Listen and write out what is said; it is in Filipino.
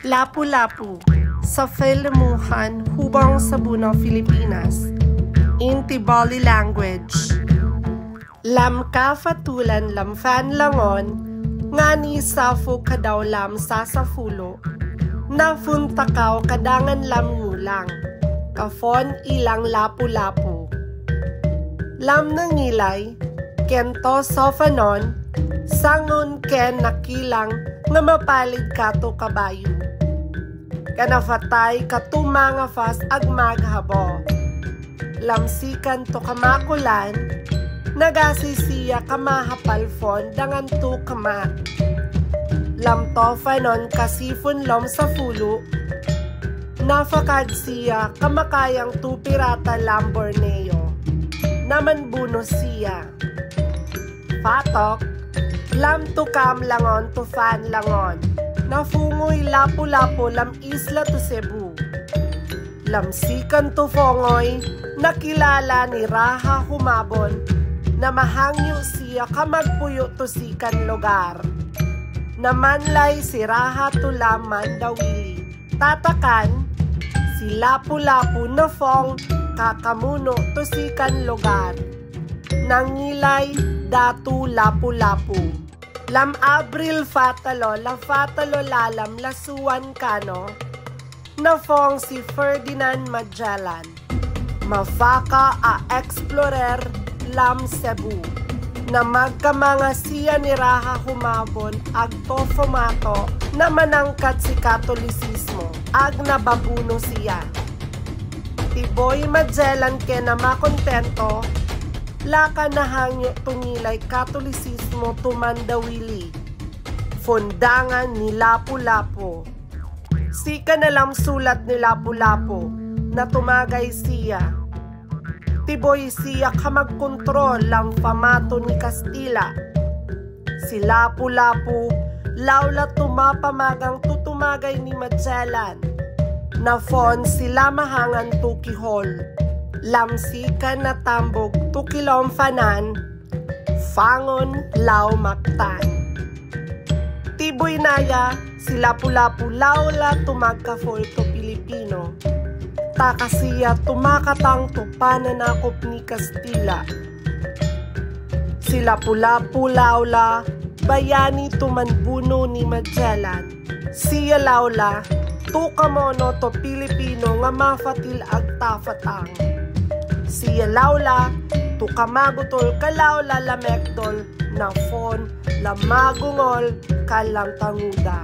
Lapu-Lapu sa Filmuhan hubang sa bunang Pilipinas. Inti Bali language. Lam ka fatulan lam fan langon, ngani safu kadaw lam sasafulo, na funtakaw kadangan lam ngulang, kafon ilang lapu-lapu. Lam nangilay, kento sofanon, sangon ken nakilang nga mapalid kato kabayo. Kanafatay katumanga fas agmaghabo. Lamsikan to kamakulan, nagasisiya kamahapalfon dangan to kamat. Lamtofanon kasifun lom sa fulo, nafakad siya kamakayang tu pirata lam Borneo, naman buno siya. Patok, lam to kam langon to fan langon, nafungoy lapu-lapu lam isla to Cebu. Lamsikan to fongoy, nakilala ni Raha humabon, na mahangyo siya kamagpuyo to sikan lugar. Namanlay si Raha to laman dawili, tatakan, si lapu-lapu na fong kakamuno to sikan lugar. Nangilay datu lapu-lapu. Lam Abril fatalo, la fatalo lalam lasuan kano, na fong si Ferdinand Magellan. Mafaka a explorer lam Cebu, na magkamanga siya ni Raha humabon agto fumato na manangkat si Katolisismo, ag nababuno siya. Tiboy Magellan ke na makontento, laka nahangyo tungilay Katolisismo tumandawili, fondangan ni Lapu-Lapu. Sika na lang sulat ni Lapu-Lapu na tumagay siya. Tiboy siya kamagkontrol lang pamato ni Kastila. Si Lapu-Lapu lawla tumapamagang tutumagay ni Magellan, na fon sila mahangan tukihol. Lamsikan na tambog tukilom fanan, fangon law maktan. Tiboy naya, si Lapu-Lapu lawla tumagkafol to Pilipino. Takasiya tumakatang to pananakop ni Kastila. Si Lapu-Lapu lawla, bayani tumanbuno ni Magellan. Siya lawla, tukamono to Pilipino nga mafatil agtafatang. Siya lawla, tukamagutol kalawla lamekdol, na fon lamagungol kalang tanguda.